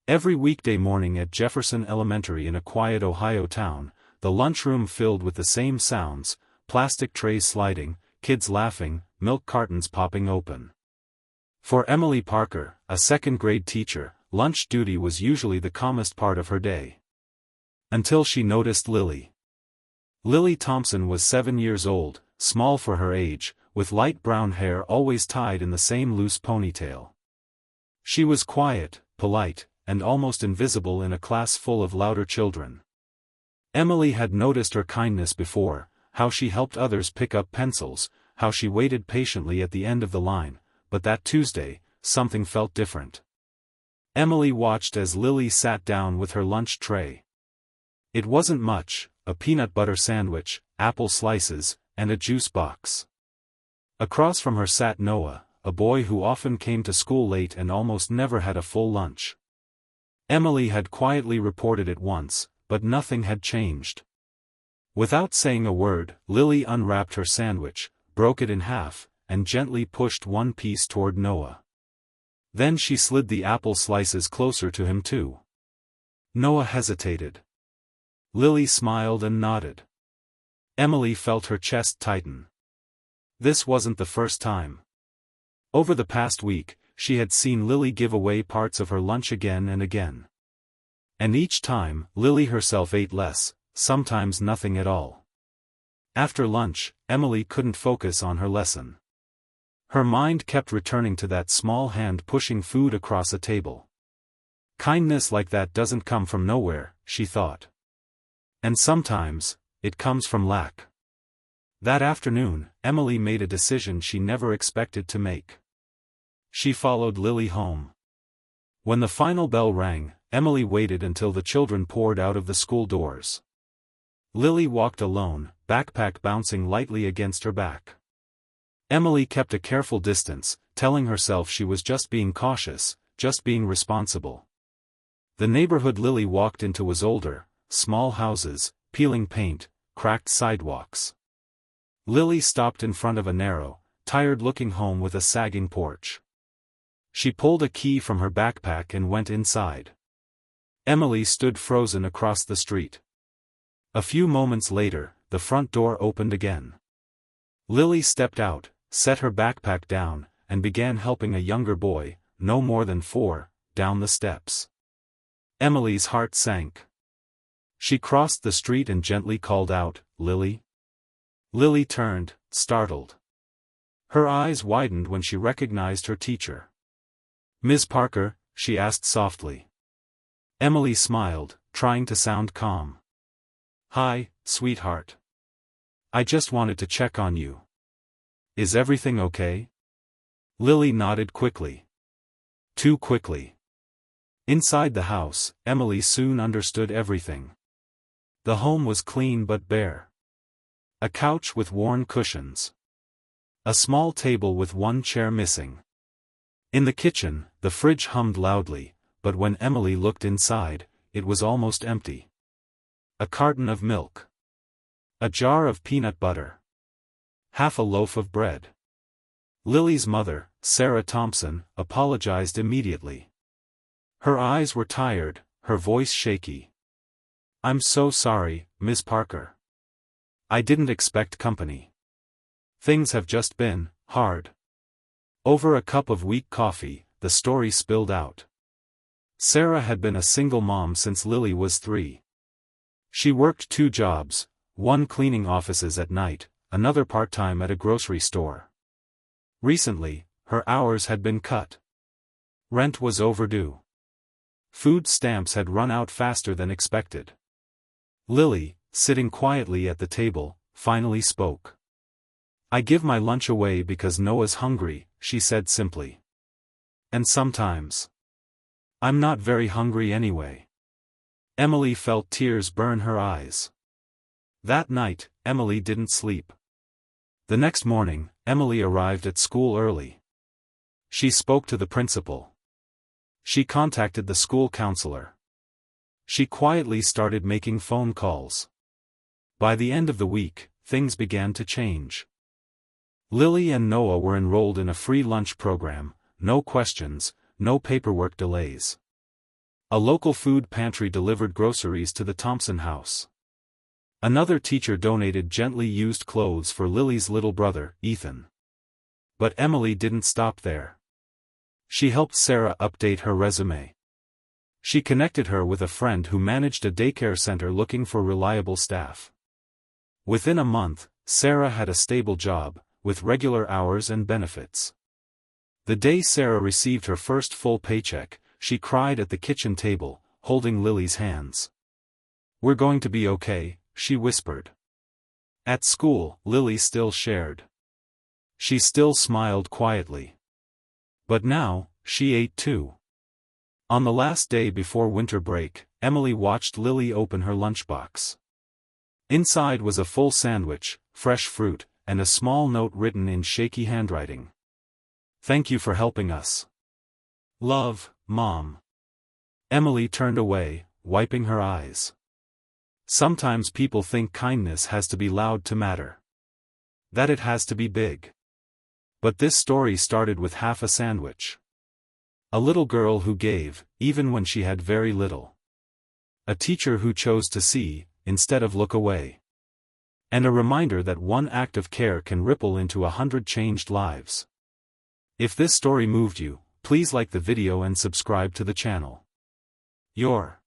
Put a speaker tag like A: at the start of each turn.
A: Every weekday morning at Jefferson Elementary in a quiet Ohio town, the lunchroom filled with the same sounds, plastic trays sliding, kids laughing, milk cartons popping open. For Emily Parker, a second-grade teacher, lunch duty was usually the calmest part of her day. Until she noticed Lily. Lily Thompson was 7 years old, small for her age, with light brown hair always tied in the same loose ponytail. She was quiet, polite, and almost invisible in a class full of louder children. Emily had noticed her kindness before, how she helped others pick up pencils, how she waited patiently at the end of the line, but that Tuesday, something felt different. Emily watched as Lily sat down with her lunch tray. It wasn't much, a peanut butter sandwich, apple slices, and a juice box. Across from her sat Noah, a boy who often came to school late and almost never had a full lunch. Emily had quietly reported it once, but nothing had changed. Without saying a word, Lily unwrapped her sandwich, broke it in half, and gently pushed one piece toward Noah. Then she slid the apple slices closer to him too. Noah hesitated. Lily smiled and nodded. Emily felt her chest tighten. This wasn't the first time. Over the past week, she had seen Lily give away parts of her lunch again and again. And each time, Lily herself ate less, sometimes nothing at all. After lunch, Emily couldn't focus on her lesson. Her mind kept returning to that small hand pushing food across a table. Kindness like that doesn't come from nowhere, she thought. And sometimes, it comes from lack. That afternoon, Emily made a decision she never expected to make. She followed Lily home. When the final bell rang, Emily waited until the children poured out of the school doors. Lily walked alone, backpack bouncing lightly against her back. Emily kept a careful distance, telling herself she was just being cautious, just being responsible. The neighborhood Lily walked into was older, small houses, peeling paint, cracked sidewalks. Lily stopped in front of a narrow, tired-looking home with a sagging porch. She pulled a key from her backpack and went inside. Emily stood frozen across the street. A few moments later, the front door opened again. Lily stepped out, set her backpack down, and began helping a younger boy, no more than 4, down the steps. Emily's heart sank. She crossed the street and gently called out, "Lily?" Lily turned, startled. Her eyes widened when she recognized her teacher. "Ms. Parker?" she asked softly. Emily smiled, trying to sound calm. "Hi, sweetheart. I just wanted to check on you. Is everything okay?" Lily nodded quickly. Too quickly. Inside the house, Emily soon understood everything. The home was clean but bare. A couch with worn cushions. A small table with one chair missing. In the kitchen, the fridge hummed loudly, but when Emily looked inside, it was almost empty. A carton of milk. A jar of peanut butter. Half a loaf of bread. Lily's mother, Sarah Thompson, apologized immediately. Her eyes were tired, her voice shaky. "I'm so sorry, Miss Parker. I didn't expect company. Things have just been hard." Over a cup of weak coffee, the story spilled out. Sarah had been a single mom since Lily was 3. She worked 2 jobs, one cleaning offices at night, another part-time at a grocery store. Recently, her hours had been cut. Rent was overdue. Food stamps had run out faster than expected. Lily, sitting quietly at the table, finally spoke. "I give my lunch away because Noah's hungry," she said simply. "And sometimes I'm not very hungry anyway." Emily felt tears burn her eyes. That night, Emily didn't sleep. The next morning, Emily arrived at school early. She spoke to the principal. She contacted the school counselor. She quietly started making phone calls. By the end of the week, things began to change. Lily and Noah were enrolled in a free lunch program, no questions, no paperwork delays. A local food pantry delivered groceries to the Thompson house. Another teacher donated gently used clothes for Lily's little brother, Ethan. But Emily didn't stop there. She helped Sarah update her resume. She connected her with a friend who managed a daycare center looking for reliable staff. Within a month, Sarah had a stable job, with regular hours and benefits. The day Sarah received her first full paycheck, she cried at the kitchen table, holding Lily's hands. "We're going to be okay," she whispered. At school, Lily still shared. She still smiled quietly. But now, she ate too. On the last day before winter break, Emily watched Lily open her lunchbox. Inside was a full sandwich, fresh fruit, and a small note written in shaky handwriting. "Thank you for helping us. Love, Mom." Emily turned away, wiping her eyes. Sometimes people think kindness has to be loud to matter. That it has to be big. But this story started with half a sandwich. A little girl who gave, even when she had very little. A teacher who chose to see, instead of look away. And a reminder that one act of care can ripple into 100 changed lives. If this story moved you, please like the video and subscribe to the channel. Your